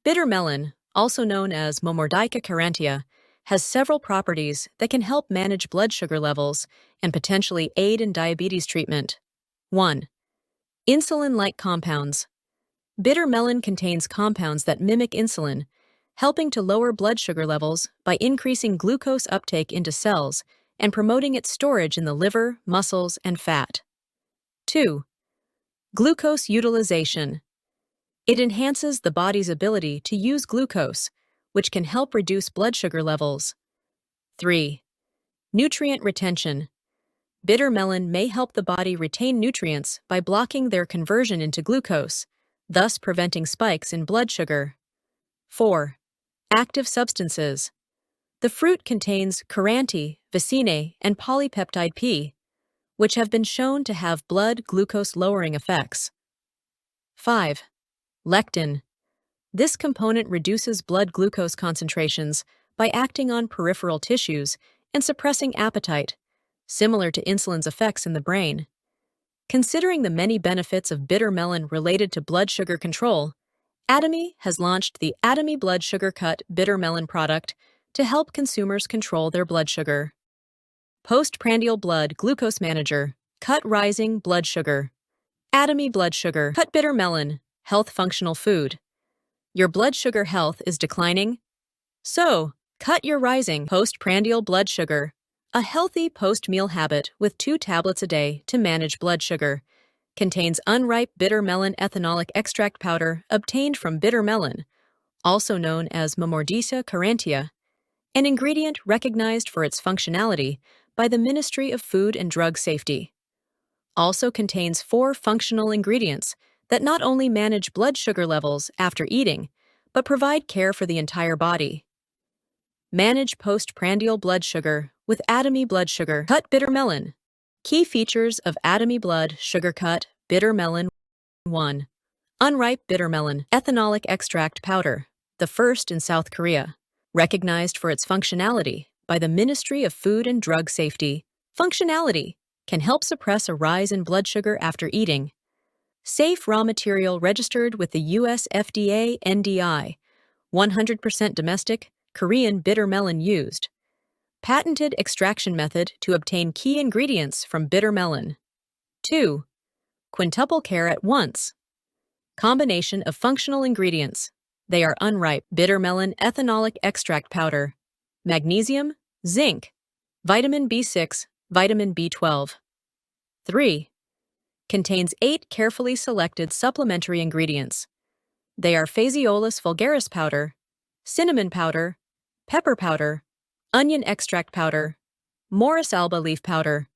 Bitter melon, also known as momordica charantia, has several properties that can help manage blood sugar levels and potentially aid in diabetes treatment. 1. Insulin-like compounds. Bitter melon contains compounds that mimic insulin, helping to lower blood sugar levels by increasing glucose uptake into cells and promoting its storage in the liver, muscles, and fat. 2. Glucose utilization. It enhances the body's ability to use glucose, which can help reduce blood sugar levels. 3. Nutrient retention. Bitter melon may help the body retain nutrients by blocking their conversion into glucose, thus preventing spikes in blood sugar. 4. Active substances. The fruit contains charantia, vicine, and polypeptide P, which have been shown to have blood glucose-lowering effects. 5. Lectin. This component reduces blood glucose concentrations by acting on peripheral tissues and suppressing appetite, similar to insulin's effects in the brain. Considering the many benefits of bitter melon related to blood sugar control, Atomy has launched the Atomy Blood Sugar Cut Bitter Melon product to help consumers control their blood sugar. Postprandial Blood Glucose Manager, Cut Rising Blood Sugar. Atomy Blood Sugar Cut Bitter Melon, Health Functional Food. Your blood sugar health is declining? So, cut your rising postprandial blood sugar, a healthy post-meal habit with 2 tablets a day to manage blood sugar. Contains unripe bitter melon ethanolic extract powder obtained from bitter melon, also known as momordica charantia, an ingredient recognized for its functionality by the Ministry of Food and Drug Safety. Also contains 4 functional ingredients that not only manage blood sugar levels after eating, but provide care for the entire body. Manage postprandial blood sugar with Atomy Blood Sugar Cut Bitter Melon. Key features of Atomy Blood Sugar Cut Bitter Melon. 1. Unripe bitter melon ethanolic extract powder, the first in South Korea, recognized for its functionality by the Ministry of Food and Drug Safety. Functionality can help suppress a rise in blood sugar after eating. Safe raw material registered with the US FDA NDI. 100% domestic, Korean bitter melon used. Patented extraction method to obtain key ingredients from bitter melon. 2. Quintuple care at once. Combination of functional ingredients. They are unripe bitter melon ethanolic extract powder, magnesium, zinc, vitamin B6, vitamin B12. 3. Contains 8 carefully selected supplementary ingredients. They are Phaseolus vulgaris powder, cinnamon powder, pepper powder, onion extract powder, Morris alba leaf powder,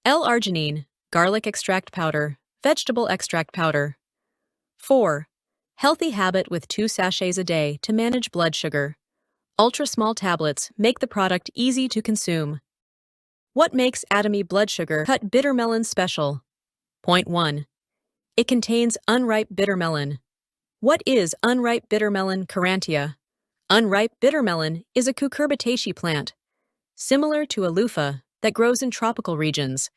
L-Arginine, garlic extract powder, vegetable extract powder. 4. Healthy habit with 2 sachets a day to manage blood sugar. Ultra-small tablets make the product easy to consume. What makes Atomy Blood Sugar Cut Bitter Melon special? Point 1. It contains unripe bitter melon. What is unripe bitter melon charantia? Unripe bitter melon is a cucurbitaceae plant, similar to a loofah, that grows in tropical regions.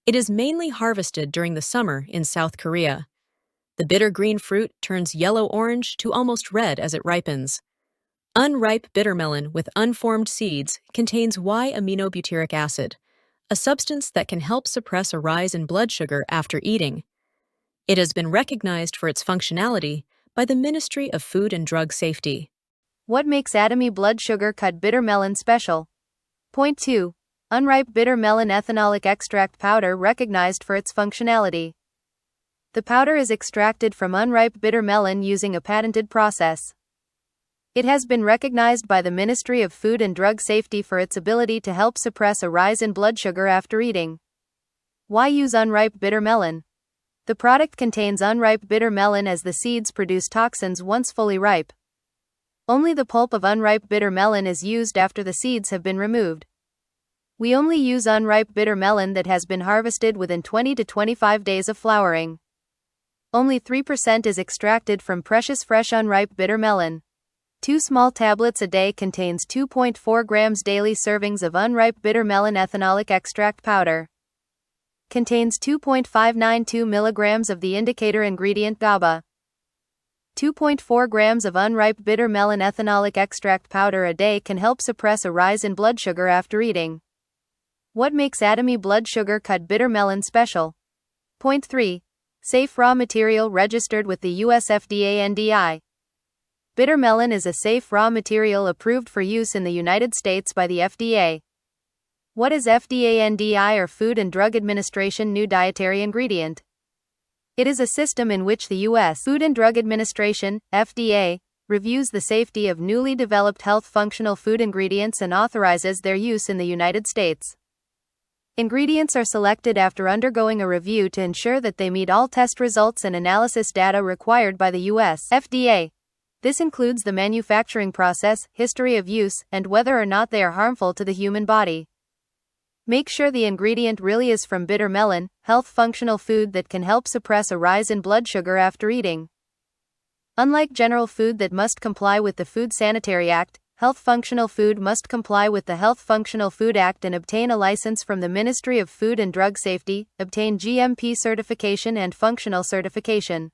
It is mainly harvested during the summer in South Korea. The bitter green fruit turns yellow-orange to almost red as it ripens. Unripe bitter melon with unformed seeds contains Y-aminobutyric acid, a substance that can help suppress a rise in blood sugar after eating. It has been recognized for its functionality by the Ministry of Food and Drug Safety. What makes Atomy Blood Sugar Cut Bitter Melon special? Point 2. Unripe bitter melon ethanolic extract powder recognized for its functionality. The powder is extracted from unripe bitter melon using a patented process. It has been recognized by the Ministry of Food and Drug Safety for its ability to help suppress a rise in blood sugar after eating. Why use unripe bitter melon? The product contains unripe bitter melon as the seeds produce toxins once fully ripe. Only the pulp of unripe bitter melon is used after the seeds have been removed. We only use unripe bitter melon that has been harvested within 20 to 25 days of flowering. Only 3% is extracted from precious fresh unripe bitter melon. 2 small tablets a day contains 2.4 grams daily servings of unripe bitter melon ethanolic extract powder. Contains 2.592 milligrams of the indicator ingredient GABA. 2.4 grams of unripe bitter melon ethanolic extract powder a day can help suppress a rise in blood sugar after eating. What makes Atomy blood sugar cut bitter melon special? Point 3. Safe raw material registered with the US FDA NDI. Bitter melon is a safe raw material approved for use in the United States by the FDA. What is FDA NDI, or Food and Drug Administration New Dietary Ingredient? It is a system in which the U.S. Food and Drug Administration, FDA, reviews the safety of newly developed health functional food ingredients and authorizes their use in the United States. Ingredients are selected after undergoing a review to ensure that they meet all test results and analysis data required by the U.S. FDA. This includes the manufacturing process, history of use, and whether or not they are harmful to the human body. Make sure the ingredient really is from bitter melon, health functional food that can help suppress a rise in blood sugar after eating. Unlike general food that must comply with the Food Sanitary Act, health functional food must comply with the Health Functional Food Act and obtain a license from the Ministry of Food and Drug Safety, obtain GMP certification and functional certification.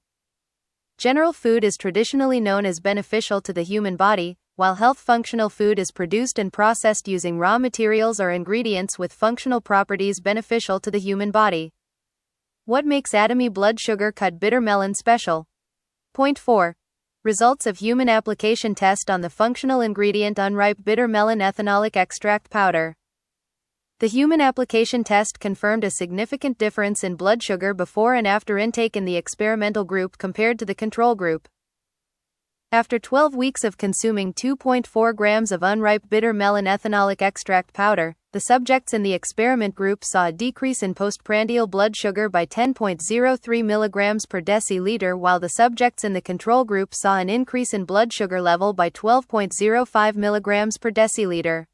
General food is traditionally known as beneficial to the human body, while health functional food is produced and processed using raw materials or ingredients with functional properties beneficial to the human body. What makes Atomy blood sugar cut bitter melon special? Point 4. Results of human application test on the functional ingredient unripe bitter melon ethanolic extract powder. The human application test confirmed a significant difference in blood sugar before and after intake in the experimental group compared to the control group. After 12 weeks of consuming 2.4 grams of unripe bitter melon ethanolic extract powder, the subjects in the experiment group saw a decrease in postprandial blood sugar by 10.03 milligrams per deciliter, while the subjects in the control group saw an increase in blood sugar level by 12.05 milligrams per deciliter.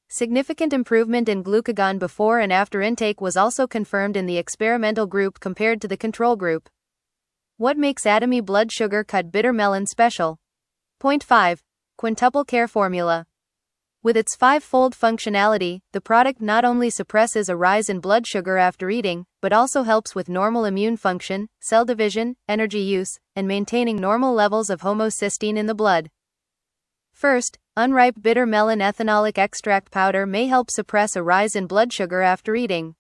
Significant improvement in glucagon before and after intake was also confirmed in the experimental group compared to the control group. What makes Atomy blood sugar cut bitter melon special? Point 5. Quintuple Care Formula. With its 5-fold functionality, the product not only suppresses a rise in blood sugar after eating, but also helps with normal immune function, cell division, energy use, and maintaining normal levels of homocysteine in the blood. First, unripe bitter melon ethanolic extract powder may help suppress a rise in blood sugar after eating.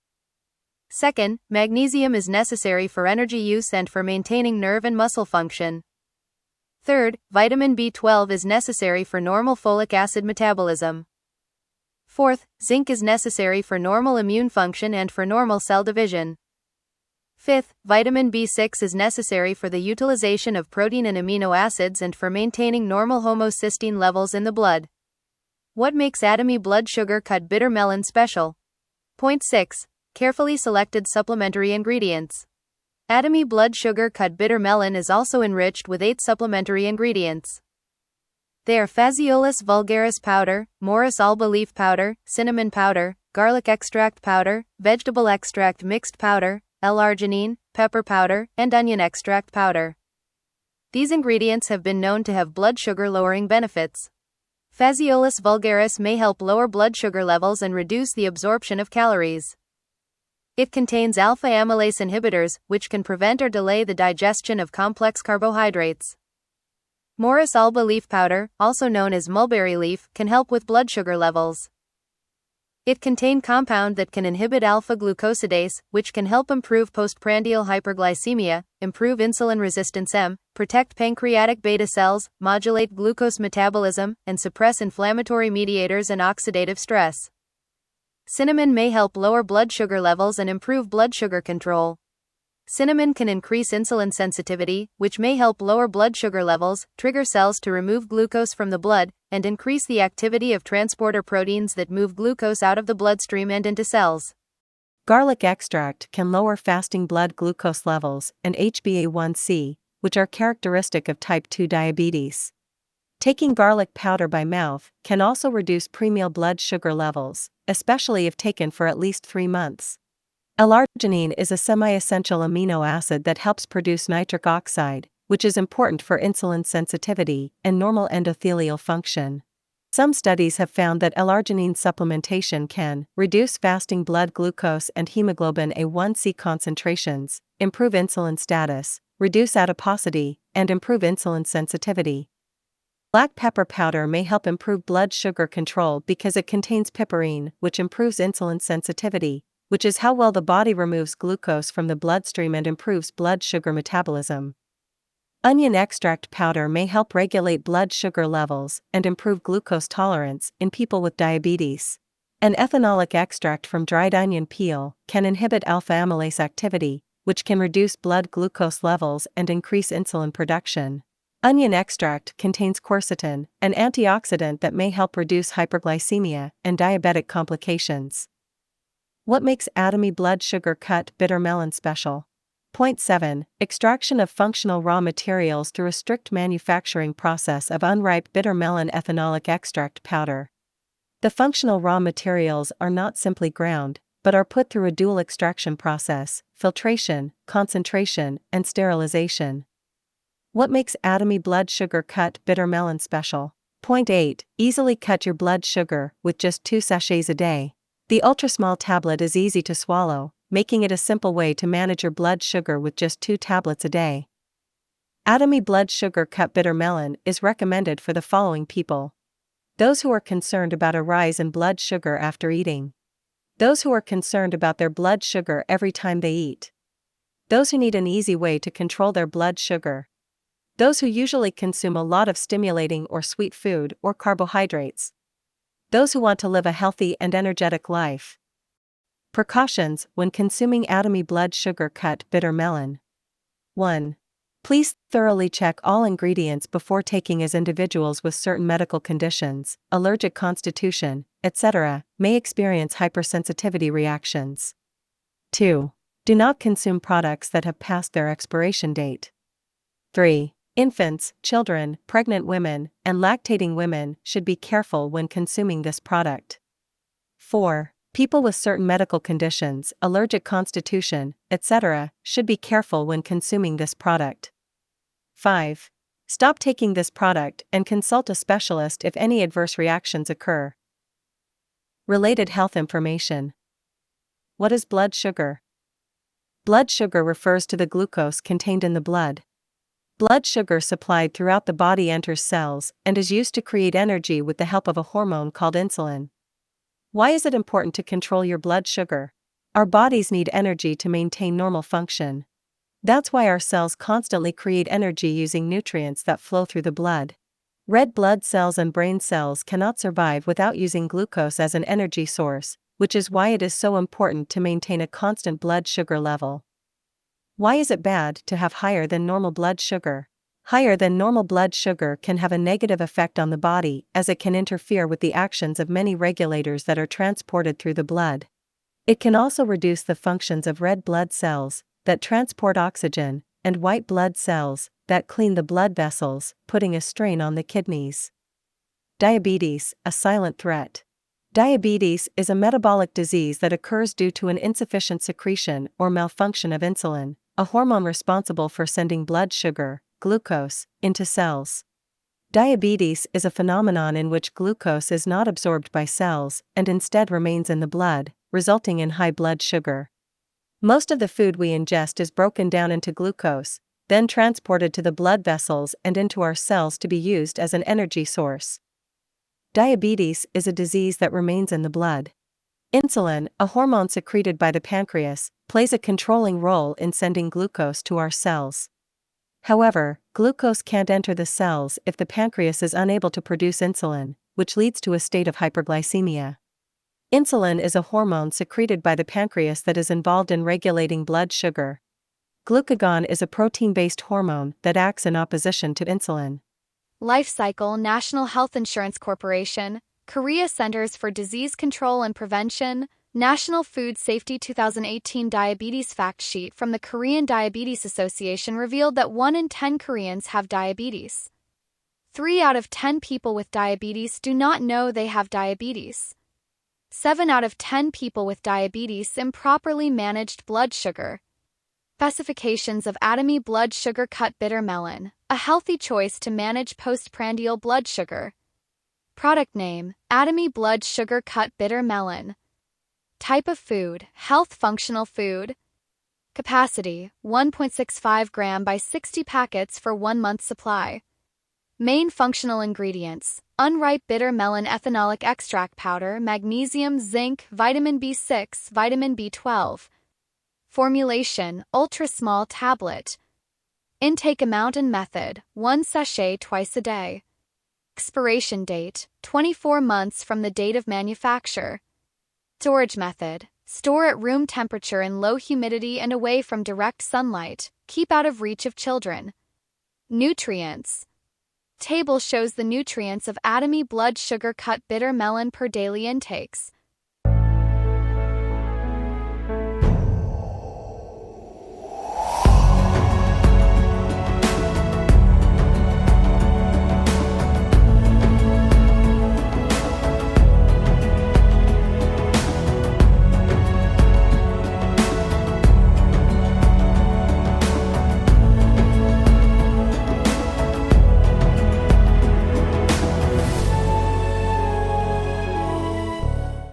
Second, magnesium is necessary for energy use and for maintaining nerve and muscle function. Third, vitamin B12 is necessary for normal folic acid metabolism. Fourth, zinc is necessary for normal immune function and for normal cell division. Fifth, vitamin B6 is necessary for the utilization of protein and amino acids and for maintaining normal homocysteine levels in the blood. What makes Atomy blood sugar cut bitter melon special? Point 6. Carefully selected supplementary ingredients. Atomy blood sugar cut bitter melon is also enriched with 8 supplementary ingredients. They are Phaseolus vulgaris powder, Morus alba leaf powder, cinnamon powder, garlic extract powder, vegetable extract mixed powder, L-Arginine, pepper powder, and onion extract powder. These ingredients have been known to have blood sugar lowering benefits. Phaseolus vulgaris may help lower blood sugar levels and reduce the absorption of calories. It contains alpha amylase inhibitors, which can prevent or delay the digestion of complex carbohydrates. Morus alba leaf powder, also known as mulberry leaf, can help with blood sugar levels. It contains compound that can inhibit alpha-glucosidase, which can help improve postprandial hyperglycemia, improve insulin resistance protect pancreatic beta cells, modulate glucose metabolism, and suppress inflammatory mediators and oxidative stress. Cinnamon may help lower blood sugar levels and improve blood sugar control. Cinnamon can increase insulin sensitivity, which may help lower blood sugar levels, trigger cells to remove glucose from the blood, and increase the activity of transporter proteins that move glucose out of the bloodstream and into cells. Garlic extract can lower fasting blood glucose levels and HbA1c, which are characteristic of type 2 diabetes. Taking garlic powder by mouth can also reduce premeal blood sugar levels, especially if taken for at least 3 months. L-Arginine is a semi-essential amino acid that helps produce nitric oxide, which is important for insulin sensitivity and normal endothelial function. Some studies have found that L-Arginine supplementation can reduce fasting blood glucose and hemoglobin A1c concentrations, improve insulin status, reduce adiposity, and improve insulin sensitivity. Black pepper powder may help improve blood sugar control because it contains piperine, which improves insulin sensitivity, which is how well the body removes glucose from the bloodstream and improves blood sugar metabolism. Onion extract powder may help regulate blood sugar levels and improve glucose tolerance in people with diabetes. An ethanolic extract from dried onion peel can inhibit alpha amylase activity, which can reduce blood glucose levels and increase insulin production. Onion extract contains quercetin, an antioxidant that may help reduce hyperglycemia and diabetic complications. What makes Atomy blood sugar cut bitter melon special? Point 7. Extraction of functional raw materials through a strict manufacturing process of unripe bitter melon ethanolic extract powder. The functional raw materials are not simply ground, but are put through a dual extraction process: filtration, concentration, and sterilization. What makes Atomy blood sugar cut bitter melon special? Point 8. Easily cut your blood sugar with just 2 sachets a day. The ultra-small tablet is easy to swallow, making it a simple way to manage your blood sugar with just 2 tablets a day. Atomy blood sugar cut bitter melon is recommended for the following people: those who are concerned about a rise in blood sugar after eating, those who are concerned about their blood sugar every time they eat, those who need an easy way to control their blood sugar, those who usually consume a lot of stimulating or sweet food or carbohydrates, those who want to live a healthy and energetic life. Precautions when consuming Atomy blood sugar cut bitter melon. 1. Please thoroughly check all ingredients before taking, as individuals with certain medical conditions, allergic constitution, etc., may experience hypersensitivity reactions. 2. Do not consume products that have passed their expiration date. 3. Infants, children, pregnant women, and lactating women should be careful when consuming this product. 4. People with certain medical conditions, allergic constitution, etc., should be careful when consuming this product. 5. Stop taking this product and consult a specialist if any adverse reactions occur. Related health information. What is blood sugar? Blood sugar refers to the glucose contained in the blood. Blood sugar supplied throughout the body enters cells and is used to create energy with the help of a hormone called insulin. Why is it important to control your blood sugar? Our bodies need energy to maintain normal function. That's why our cells constantly create energy using nutrients that flow through the blood. Red blood cells and brain cells cannot survive without using glucose as an energy source, which is why it is so important to maintain a constant blood sugar level. Why is it bad to have higher than normal blood sugar? Higher than normal blood sugar can have a negative effect on the body, as it can interfere with the actions of many regulators that are transported through the blood. It can also reduce the functions of red blood cells that transport oxygen, and white blood cells that clean the blood vessels, putting a strain on the kidneys. Diabetes, a silent threat. Diabetes is a metabolic disease that occurs due to an insufficient secretion or malfunction of insulin, a hormone responsible for sending blood sugar, glucose, into cells. Diabetes is a phenomenon in which glucose is not absorbed by cells and instead remains in the blood, resulting in high blood sugar. Most of the food we ingest is broken down into glucose, then transported to the blood vessels and into our cells to be used as an energy source. Diabetes is a disease that remains in the blood. Insulin, a hormone secreted by the pancreas, plays a controlling role in sending glucose to our cells. However, glucose can't enter the cells if the pancreas is unable to produce insulin, which leads to a state of hyperglycemia. Insulin is a hormone secreted by the pancreas that is involved in regulating blood sugar. Glucagon is a protein-based hormone that acts in opposition to insulin. Life Cycle National Health Insurance Corporation, Korea Centers for Disease Control and Prevention, National Food Safety 2018 Diabetes Fact Sheet from the Korean Diabetes Association revealed that 1 in 10 Koreans have diabetes. 3 out of 10 people with diabetes do not know they have diabetes. 7 out of 10 people with diabetes improperly managed blood sugar. Specifications of Atomy blood sugar cut bitter melon, a healthy choice to manage postprandial blood sugar. Product name, Atomy blood sugar cut bitter melon. Type of food, health functional food. Capacity, 1.65 gram by 60 packets for 1 month supply. Main functional ingredients: unripe bitter melon ethanolic extract powder, magnesium, zinc, vitamin B6, vitamin B12. Formulation: ultra-small tablet. Intake amount and method: 1 sachet twice a day. Expiration date: 24 months from the date of manufacture. Storage method: store at room temperature in low humidity and away from direct sunlight. Keep out of reach of children. Nutrients. Table shows the nutrients of Atomy blood sugar cut bitter melon per daily intakes.